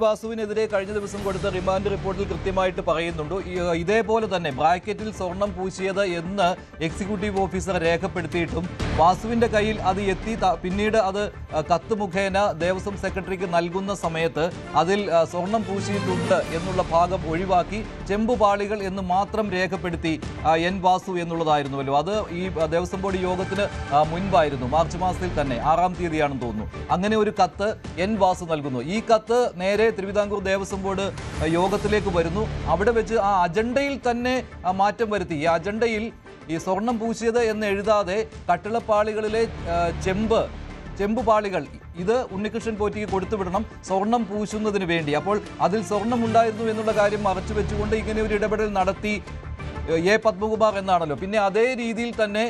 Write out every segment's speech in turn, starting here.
വാസുവിനെതിരെ കഴിഞ്ഞ ദിവസം കൊടുത്ത റിമാൻഡ് റിപ്പോർട്ടിൽ കൃത്യമായിട്ട് പറയുന്നുണ്ട്. ഇതേപോലെ തന്നെ ബ്രാക്കറ്റിൽ സ്വർണം പൂശിയത് എന്ന് എക്സിക്യൂട്ടീവ് ഓഫീസർ രേഖപ്പെടുത്തിയിട്ടും വാസുവിന്റെ കയ്യിൽ അത് എത്തി പിന്നീട് അത് കത്ത് മുഖേന ദേവസ്വം സെക്രട്ടറിക്ക് നൽകുന്ന സമയത്ത് അതിൽ സ്വർണം പൂശിയിട്ടുണ്ട് എന്നുള്ള ഭാഗം ഒഴിവാക്കി ചെമ്പുപാളികൾ എന്ന് മാത്രം രേഖപ്പെടുത്തി എൻ വാസു എന്നുള്ളതായിരുന്നുവല്ലോ. അത് ഈ ദേവസ്വം ബോർഡ് യോഗത്തിന് മുൻപായിരുന്നു, മാർച്ച് മാസത്തിൽ തന്നെ 6-ാം തീയതിയാണെന്ന് തോന്നുന്നു. അങ്ങനെ ഒരു കത്ത് എൻ വാസു നൽകുന്നു. ഈ കത്ത് നേരെ തിരുവിതാംകൂർ ദേവസ്വം ബോർഡ് യോഗത്തിലേക്ക് വരുന്നു. അവിടെ വെച്ച് ആ അജണ്ടയിൽ തന്നെ മാറ്റം വരുത്തി. ഈ അജണ്ടയിൽ ഈ സ്വർണം പൂശിയത് എന്ന് എഴുതാതെ കട്ടിളപ്പാളികളിലെ ചെമ്പുപാളികൾ ഇത് ഉണ്ണികൃഷ്ണൻ പോറ്റിക്ക് കൊടുത്തുവിടണം സ്വർണം പൂശുന്നതിന് വേണ്ടി. അപ്പോൾ അതിൽ സ്വർണം ഉണ്ടായിരുന്നു എന്നുള്ള കാര്യം മറച്ചു വെച്ചുകൊണ്ട് ഇങ്ങനെ ഒരു ഇടപെടൽ നടത്തി എ പത്മകുമാർ എന്നാണല്ലോ. പിന്നെ അതേ രീതിയിൽ തന്നെ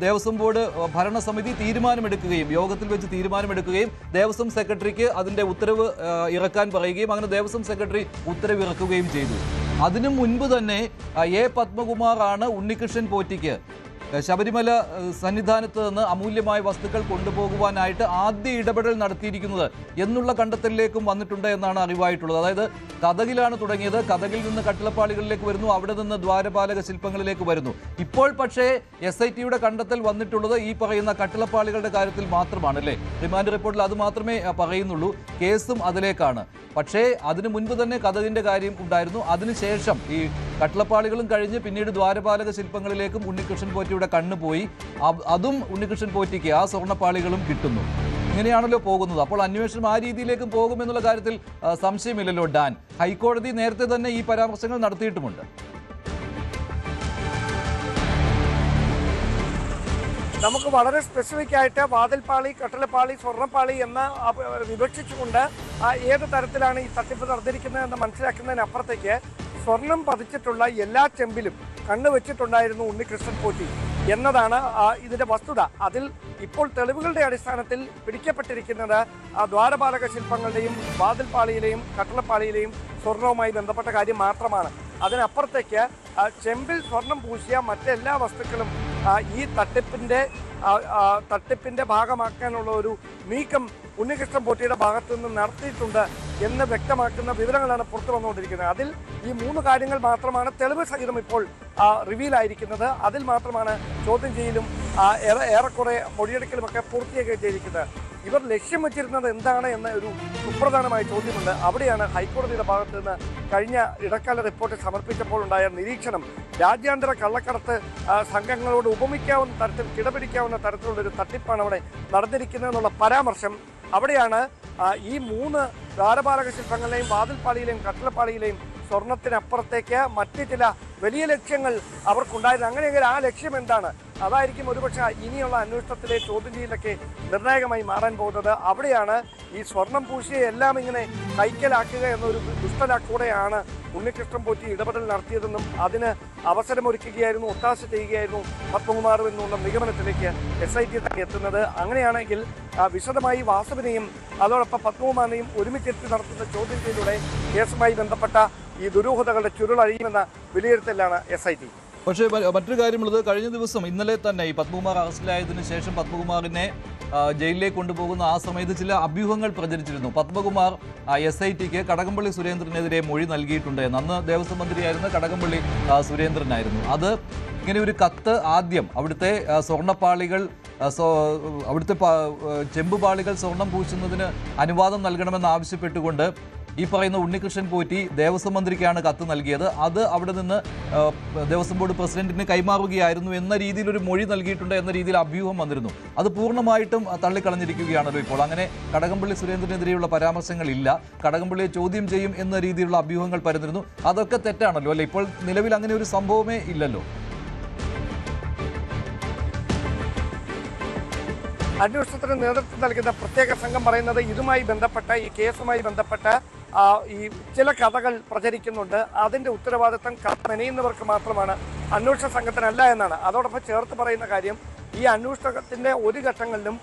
ദേവസ്വം ബോർഡ് ഭരണസമിതി തീരുമാനമെടുക്കുകയും യോഗത്തിൽ വെച്ച് തീരുമാനമെടുക്കുകയും ദേവസ്വം സെക്രട്ടറിക്ക് അതിൻ്റെ ഉത്തരവ് ഇറക്കാൻ പറയുകയും അങ്ങനെ ദേവസ്വം സെക്രട്ടറി ഉത്തരവ് ഇറക്കുകയും ചെയ്തു. അതിനു മുൻപ് തന്നെ എ പത്മകുമാറാണ് ഉണ്ണികൃഷ്ണൻ പോറ്റിക്ക് ശബരിമല സന്നിധാനത്ത് നിന്ന് അമൂല്യമായ വസ്തുക്കൾ കൊണ്ടുപോകുവാനായിട്ട് ആദ്യ ഇടപെടൽ നടത്തിയിരിക്കുന്നത് എന്നുള്ള കണ്ടെത്തലിലേക്കും വന്നിട്ടുണ്ട് എന്നാണ് അറിവായിട്ടുള്ളത്. അതായത് കഥകിലാണ് തുടങ്ങിയത്, കഥകിൽ നിന്ന് കട്ടിളപ്പാളികളിലേക്ക് വരുന്നു, അവിടെ നിന്ന് ദ്വാരപാലക ശില്പങ്ങളിലേക്ക് വരുന്നു. ഇപ്പോൾ പക്ഷേ SITയുടെ കണ്ടെത്തൽ വന്നിട്ടുള്ളത് ഈ പറയുന്ന കട്ടിളപ്പാളികളുടെ കാര്യത്തിൽ മാത്രമാണ് അല്ലേ? റിമാൻഡ് റിപ്പോർട്ടിൽ അത് മാത്രമേ പറയുന്നുള്ളൂ. കേസും അതിലേക്കാണ്. പക്ഷേ അതിനു മുൻപ് തന്നെ കഥകിൻ്റെ കാര്യം ഉണ്ടായിരുന്നു. അതിനുശേഷം ഈ കട്ടിളപ്പാളികളും കഴിഞ്ഞ് പിന്നീട് ദ്വാരപാലക ശില്പങ്ങളിലേക്കും ഉണ്ണികൃഷ്ണൻ പോറ്റിയുടെ കണ്ണ് പോയി. അതും ഉണ്ണികൃഷ്ണൻ പോറ്റിക്ക് ആ സ്വർണ്ണപ്പാളികളും കിട്ടുന്നു. ഇങ്ങനെയാണല്ലോ പോകുന്നത്. അപ്പോൾ അന്വേഷണം ആ രീതിയിലേക്കും പോകുമെന്നുള്ള കാര്യത്തിൽ സംശയമില്ലല്ലോ ഡാൻ. ഹൈക്കോടതി നേരത്തെ തന്നെ ഈ പരാമർശങ്ങൾ നടത്തിയിട്ടുമുണ്ട്. നമുക്ക് വളരെ സ്പെസിഫിക് ആയിട്ട് വാതിൽപ്പാളി, കട്ടിളപ്പാളി, സ്വർണ്ണപ്പാളി എന്ന് വിവക്ഷിച്ചുകൊണ്ട് ഏത് തരത്തിലാണ് ഈ തട്ടിപ്പ് നടന്നിരിക്കുന്നത് എന്ന് മനസ്സിലാക്കുന്നതിനപ്പുറത്തേക്ക് സ്വർണം പതിച്ചിട്ടുള്ള എല്ലാ ചെമ്പിലും കണ്ണുവെച്ചിട്ടുണ്ടായിരുന്നു ഉണ്ണികൃഷ്ണൻ പോറ്റി എന്നതാണ് ഇതിന്റെ വസ്തുത. അതിൽ ഇപ്പോൾ തെളിവുകളുടെ അടിസ്ഥാനത്തിൽ പിടിക്കപ്പെട്ടിരിക്കുന്നത് ദ്വാരപാലക ശില്പങ്ങളുടെയും വാതിൽപ്പാളിയിലെയും കട്ടിളപ്പാളിയിലെയും സ്വർണവുമായി ബന്ധപ്പെട്ട കാര്യം മാത്രമാണ്. അതിനപ്പുറത്തേക്ക് ചെമ്പിൽ സ്വർണം പൂശിയ മറ്റെല്ലാ വസ്തുക്കളും ഈ തട്ടിപ്പിന്റെ ഭാഗമാക്കാനുള്ള ഒരു നീക്കം ഉണ്ണികൃഷ്ണൻ പോറ്റിയുടെ ഭാഗത്തു നിന്ന് നടത്തിയിട്ടുണ്ട് എന്ന് വ്യക്തമാക്കുന്ന വിവരങ്ങളാണ് പുറത്തു വന്നുകൊണ്ടിരിക്കുന്നത്. അതിൽ ഈ 3 കാര്യങ്ങൾ മാത്രമാണ് തെളിവ് സഹിതം ഇപ്പോൾ റിവീലായിരിക്കുന്നത്. അതിൽ മാത്രമാണ് ചോദ്യം ചെയ്യലും ഏറെക്കുറെ മൊഴിയെടുക്കലുമൊക്കെ പൂർത്തിയാക്കുകയും ചെയ്തിരിക്കുന്നത്. ഇവർ ലക്ഷ്യം വെച്ചിരുന്നത് എന്താണ് എന്ന ഒരു സുപ്രധാനമായ ചോദ്യമുണ്ട്. അവിടെയാണ് ഹൈക്കോടതിയുടെ ഭാഗത്ത് നിന്ന് കഴിഞ്ഞ ഇടക്കാല റിപ്പോർട്ട് സമർപ്പിച്ചപ്പോൾ ഉണ്ടായ നിരീക്ഷണം രാജ്യാന്തര കള്ളക്കടത്ത് സംഘങ്ങളോട് ഉപമിക്കാവുന്ന തരത്തിൽ കിടപിടിക്കാവുന്ന തരത്തിലുള്ളൊരു തട്ടിപ്പാണ് അവിടെ നടന്നിരിക്കുന്നതെന്നുള്ള പരാമർശം. അവിടെയാണ് ഈ 3 ദ്വാരപാലക ശില്പങ്ങളിലെയും വാതിൽപ്പാളിയിലെയും കട്ടിളപ്പാളിയിലെയും സ്വർണത്തിനപ്പുറത്തേക്ക് മറ്റ് ചില വലിയ ലക്ഷ്യങ്ങൾ അവർക്കുണ്ടായിരുന്നു. അങ്ങനെയെങ്കിൽ ആ ലക്ഷ്യം എന്താണ്? അതായിരിക്കും ഒരുപക്ഷെ ഇനിയുള്ള അന്വേഷണത്തിലെ ചോദ്യം ചെയ്യലൊക്കെ നിർണായകമായി മാറാൻ പോകുന്നത്. അവിടെയാണ് ഈ സ്വർണം പൂശിയെ എല്ലാം ഇങ്ങനെ കൈക്കലാക്കുക എന്നൊരു ദുഷ്ടലാക്കൂടെയാണ് ഉണ്ണികൃഷ്ണൻ പോറ്റി ഇടപെടൽ നടത്തിയതെന്നും അതിന് അവസരമൊരുക്കുകയായിരുന്നു, ഒത്താശ ചെയ്യുകയായിരുന്നു പത്മകുമാർ എന്നുള്ള നിഗമനത്തിലേക്ക് SIT തന്നെ എത്തുന്നത്. അങ്ങനെയാണെങ്കിൽ വിശദമായി വാസുവിനെയും അതോടൊപ്പം പത്മകുമാറിനെയും ഒരുമിച്ചെത്തി നടത്തുന്ന ചോദ്യം ചെയ്യലിലൂടെ കേസുമായി ബന്ധപ്പെട്ട ഈ ദുരൂഹതകളുടെ ചുരുളഴിയുമെന്ന വിലയിരുത്തലാണ് SIT. പക്ഷേ മറ്റൊരു കാര്യമുള്ളത്, കഴിഞ്ഞ ദിവസം ഇന്നലെ തന്നെ ഈ പത്മകുമാർ അറസ്റ്റിലായതിനു ശേഷം പത്മകുമാറിനെ ജയിലിലേക്ക് കൊണ്ടുപോകുന്ന ആ സമയത്ത് ചില അഭ്യൂഹങ്ങൾ പ്രചരിച്ചിരുന്നു. പത്മകുമാർ SITക്ക് കടകംപള്ളി സുരേന്ദ്രനെതിരെ മൊഴി നൽകിയിട്ടുണ്ട് എന്ന്. അന്ന് ദേവസ്വം മന്ത്രിയായിരുന്ന കടകംപള്ളി സുരേന്ദ്രനായിരുന്നു. അത് ഇങ്ങനെ ഒരു കത്ത് ആദ്യം അവിടുത്തെ സ്വർണ്ണപ്പാളികൾ അവിടുത്തെ ചെമ്പുപാളികൾ സ്വർണം പൂശുന്നതിന് അനുവാദം നൽകണമെന്ന് ആവശ്യപ്പെട്ടുകൊണ്ട് ഈ പറയുന്ന ഉണ്ണികൃഷ്ണൻ പോറ്റി ദേവസ്വം മന്ത്രിക്കാണ് കത്ത് നൽകിയത്. അത് അവിടെ നിന്ന് ദേവസ്വം ബോർഡ് പ്രസിഡന്റിന് കൈമാറുകയായിരുന്നു എന്ന രീതിയിൽ ഒരു മൊഴി നൽകിയിട്ടുണ്ട് എന്ന രീതിയിൽ അഭ്യൂഹം വന്നിരുന്നു. അത് പൂർണ്ണമായിട്ടും തള്ളിക്കളഞ്ഞിരിക്കുകയാണല്ലോ ഇപ്പോൾ. അങ്ങനെ കടകംപള്ളി സുരേന്ദ്രനെതിരെയുള്ള പരാമർശങ്ങളില്ല. കടകംപള്ളിയെ ചോദ്യം ചെയ്യും എന്ന രീതിയിലുള്ള അഭ്യൂഹങ്ങൾ പരന്നിരുന്നു. അതൊക്കെ തെറ്റാണല്ലോ അല്ലേ? ഇപ്പോൾ നിലവിൽ അങ്ങനെ ഒരു സംഭവമേ ഇല്ലല്ലോ. അന്വേഷണത്തിന് നേതൃത്വം നൽകുന്ന പ്രത്യേക സംഘം പറയുന്നത് ഇതുമായി ബന്ധപ്പെട്ട ഈ കേസുമായി ബന്ധപ്പെട്ട ഈ ചില കഥകൾ പ്രചരിക്കുന്നുണ്ട്. അതിൻ്റെ ഉത്തരവാദിത്തം മെനയുന്നവർക്ക് മാത്രമാണ്, അന്വേഷണ സംഘത്തിനല്ല എന്നാണ്. അതോടൊപ്പം ചേർത്ത് പറയുന്ന കാര്യം, ഈ അന്വേഷണത്തിൻ്റെ ഒരു ഘട്ടങ്ങളിലും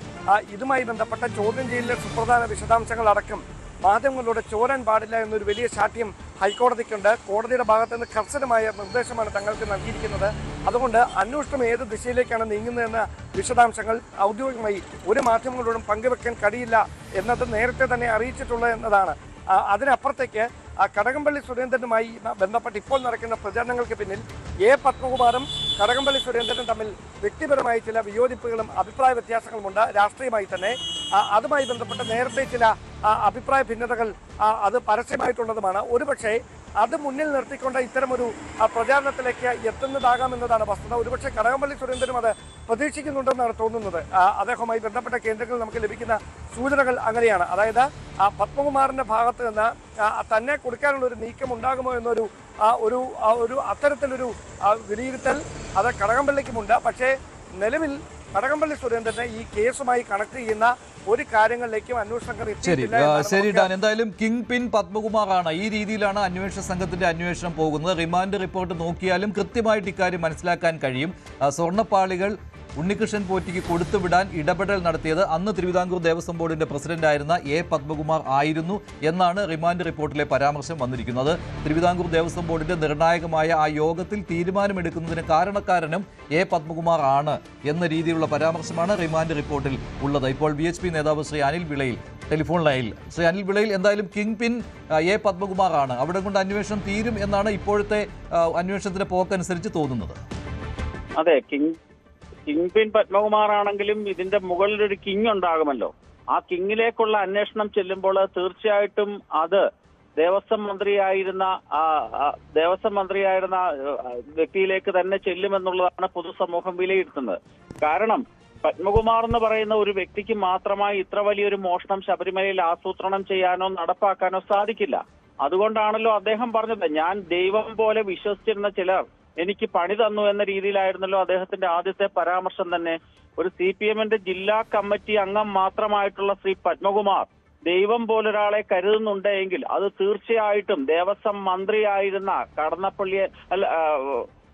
ഇതുമായി ബന്ധപ്പെട്ട ചോദ്യം ചെയ്യലിലെ സുപ്രധാന വിശദാംശങ്ങളടക്കം മാധ്യമങ്ങളിലൂടെ ചോരാൻ പാടില്ല എന്നൊരു വലിയ ശാഠ്യം ഹൈക്കോടതിക്കുണ്ട്. കോടതിയുടെ ഭാഗത്ത് നിന്ന് കർശനമായ നിർദ്ദേശമാണ് തങ്ങൾക്ക് നൽകിയിരിക്കുന്നത്. അതുകൊണ്ട് അന്വേഷണം ഏത് ദിശയിലേക്കാണ് നീങ്ങുന്നതെന്ന വിശദാംശങ്ങൾ ഔദ്യോഗികമായി ഒരു മാധ്യമങ്ങളോടും പങ്കുവെക്കാൻ കഴിയില്ല എന്നത് നേരത്തെ തന്നെ അറിയിച്ചിട്ടുള്ളത് എന്നതാണ്. അതിനപ്പുറത്തേക്ക് കടകംപള്ളി സുരേന്ദ്രനുമായി ബന്ധപ്പെട്ട് ഇപ്പോൾ നടക്കുന്ന പ്രചരണങ്ങൾക്ക് പിന്നിൽ എ പത്മകുമാറും കടകംപള്ളി സുരേന്ദ്രനും തമ്മിൽ വ്യക്തിപരമായി ചില വിയോജിപ്പുകളും അഭിപ്രായ വ്യത്യാസങ്ങളുമുണ്ട്. രാഷ്ട്രീയമായി തന്നെ അതുമായി ബന്ധപ്പെട്ട് നേരത്തെ ചില അഭിപ്രായ ഭിന്നതകൾ അത് പരസ്യമായിട്ടുള്ളതുമാണ്. ഒരുപക്ഷെ അത് മുന്നിൽ നിർത്തിക്കൊണ്ട് ഇത്തരമൊരു പ്രചാരണത്തിലേക്ക് എത്തുന്നതാകാമെന്നതാണ് വസ്തുത. ഒരുപക്ഷെ കടകംപള്ളി സുരേന്ദ്രനും അത് പ്രതീക്ഷിക്കുന്നുണ്ടെന്നാണ് തോന്നുന്നത്. അദ്ദേഹവുമായി ബന്ധപ്പെട്ട കേന്ദ്രങ്ങളിൽ നമുക്ക് ലഭിക്കുന്ന സൂചനകൾ അങ്ങനെയാണ്. അതായത് പത്മകുമാറിന്റെ ഭാഗത്ത് നിന്ന് തന്നെ കൊടുക്കാനുള്ള ഒരു നീക്കം ഉണ്ടാകുമോ എന്നൊരു ഒരു അത്തരത്തിലൊരു വിലയിരുത്തൽ അത് കടകംപള്ളിക്കുമുണ്ട്. പക്ഷേ നിലവിൽ കടകംപള്ളി സുരേന്ദ്രനെ ഈ കേസുമായി കണക്ട് ചെയ്യുന്ന ഒരു കാര്യങ്ങളിലേക്കും അന്വേഷണ സംഘം ശരി ഡാൻ, എന്തായാലും കിങ് പിൻ പത്മകുമാറാണ്. ഈ രീതിയിലാണ് അന്വേഷണ സംഘത്തിന്റെ അന്വേഷണം പോകുന്നത്. റിമാൻഡ് റിപ്പോർട്ട് നോക്കിയാലും കൃത്യമായിട്ട് ഇക്കാര്യം മനസ്സിലാക്കാൻ കഴിയും. സ്വർണ്ണപ്പാളികൾ ഉണ്ണികൃഷ്ണൻ പോറ്റിക്ക് കൊടുത്തുവിടാൻ ഇടപെടൽ നടത്തിയത് അന്ന് തിരുവിതാംകൂർ ദേവസ്വം ബോർഡിന്റെ പ്രസിഡന്റായിരുന്ന എ പത്മകുമാർ ആയിരുന്നു എന്നാണ് റിമാൻഡ് റിപ്പോർട്ടിലെ പരാമർശം വന്നിരിക്കുന്നത്. തിരുവിതാംകൂർ ദേവസ്വം ബോർഡിന്റെ നിർണായകമായ ആ യോഗത്തിൽ തീരുമാനമെടുക്കുന്നതിന് കാരണക്കാരനും എ പത്മകുമാർ ആണ് എന്ന രീതിയിലുള്ള പരാമർശമാണ് റിമാൻഡ് റിപ്പോർട്ടിൽ ഉള്ളത്. ഇപ്പോൾ BHP നേതാവ് ശ്രീ അനിൽ വിളയിൽ ടെലിഫോൺ ലൈനിൽ. ശ്രീ അനിൽ വിളയിൽ, എന്തായാലും കിങ് പിൻ എ പത്മകുമാർ ആണ്. അവിടെ കൊണ്ട് അന്വേഷണം തീരും എന്നാണ് ഇപ്പോഴത്തെ അന്വേഷണത്തിന്റെ പോക്കനുസരിച്ച് തോന്നുന്നത്. അതെ, കിങ് പിൻ പത്മകുമാർ ആണെങ്കിലും ഇതിന്റെ മുകളിൽ ഒരു കിങ് ഉണ്ടാകുമല്ലോ. ആ കിങ്ങിലേക്കുള്ള അന്വേഷണം ചെല്ലുമ്പോൾ തീർച്ചയായിട്ടും അത് ദേവസ്വം മന്ത്രിയായിരുന്ന വ്യക്തിയിലേക്ക് തന്നെ ചെല്ലുമെന്നുള്ളതാണ് പൊതുസമൂഹം വിലയിരുത്തുന്നത്. കാരണം പത്മകുമാർ എന്ന് പറയുന്ന ഒരു വ്യക്തിക്ക് മാത്രമായി ഇത്ര വലിയൊരു മോഷണം ശബരിമലയിൽ ആസൂത്രണം ചെയ്യാനോ നടപ്പാക്കാനോ സാധിക്കില്ല. അതുകൊണ്ടാണല്ലോ അദ്ദേഹം പറഞ്ഞത്, ഞാൻ ദൈവം പോലെ വിശ്വസിച്ചിരുന്ന ചിലർ എനിക്ക് പണി തന്നു എന്ന രീതിയിലായിരുന്നല്ലോ അദ്ദേഹത്തിന്റെ ആദ്യത്തെ പരാമർശം തന്നെ. ഒരു CPM-ന്റെ ജില്ലാ കമ്മിറ്റി അംഗം മാത്രമായിട്ടുള്ള ശ്രീ പത്മകുമാർ ദൈവം പോലൊരാളെ കരുതുന്നുണ്ടെങ്കിൽ അത് തീർച്ചയായിട്ടും ദേവസ്വം മന്ത്രിയായിരുന്ന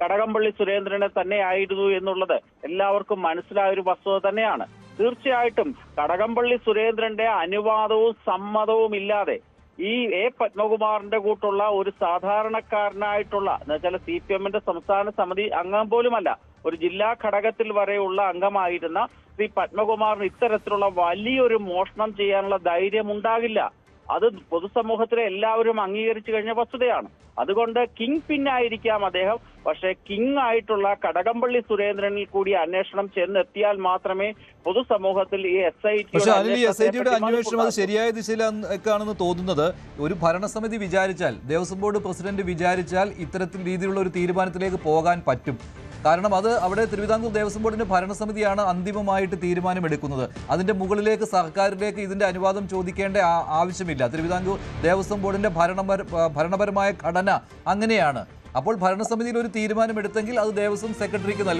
കടകംപള്ളി സുരേന്ദ്രനെ തന്നെ ആയിരുന്നു എന്നുള്ളത് എല്ലാവർക്കും മനസ്സിലായ ഒരു വസ്തുത തന്നെയാണ്. തീർച്ചയായിട്ടും കടകംപള്ളി സുരേന്ദ്രന്റെ അനുവാദവും സമ്മതവും ഇല്ലാതെ ഈ എ പത്മകുമാറിന്റെ കൂട്ടുള്ള ഒരു സാധാരണക്കാരനായിട്ടുള്ള എന്നുവെച്ചാൽ CPM-ന്റെ സംസ്ഥാന സമിതി അംഗം പോലുമല്ല, ഒരു ജില്ലാ ഘടകത്തിൽ വരെയുള്ള അംഗമായിരുന്ന ശ്രീ പത്മകുമാറിന് ഇത്തരത്തിലുള്ള വലിയൊരു മോഷണം ചെയ്യാനുള്ള ധൈര്യം ഉണ്ടാകില്ല. അത് പൊതുസമൂഹത്തിലെ എല്ലാവരും അംഗീകരിച്ചു കഴിഞ്ഞ വസ്തുതയാണ്. അതുകൊണ്ട് കിങ് പിന്നായിരിക്കാം അദ്ദേഹം, പക്ഷേ കിങ് ആയിട്ടുള്ള കടകംപള്ളി സുരേന്ദ്രനിൽ കൂടി അന്വേഷണം ചെന്നെത്തിയാൽ മാത്രമേ പൊതുസമൂഹത്തിൽ ഈ SITയുടെ അന്വേഷണം അത് ശരിയായ ദിശയിലാണെന്ന് തോന്നുന്നത്. ഒരു ഭരണസമിതി വിചാരിച്ചാൽ, ദേവസ്വം ബോർഡ് പ്രസിഡന്റ് വിചാരിച്ചാൽ ഇത്തരത്തിൽ രീതിയിലുള്ള ഒരു തീരുമാനത്തിലേക്ക് പോകാൻ പറ്റും. കാരണം അത് അവിടെ തിരുവിതാംകൂർ ദേവസ്വം ബോർഡിന്റെ ഭരണസമിതിയാണ് അന്തിമമായിട്ട് തീരുമാനമെടുക്കുന്നത്. അതിന്റെ മുകളിലേക്ക് സർക്കാരിലേക്ക് ഇതിന്റെ അനുവാദം ചോദിക്കേണ്ട ആവശ്യമില്ല. തിരുവിതാംകൂർ ദേവസ്വം ബോർഡിന്റെ ഭരണപരമായ ഘടന അങ്ങനെയാണ്. അപ്പോൾ ഭരണസമിതിയിൽ ഒരു തീരുമാനമെടുത്തെങ്കിൽ അത് ദേവസ്വം സെക്രട്ടറിക്ക് നൽകും.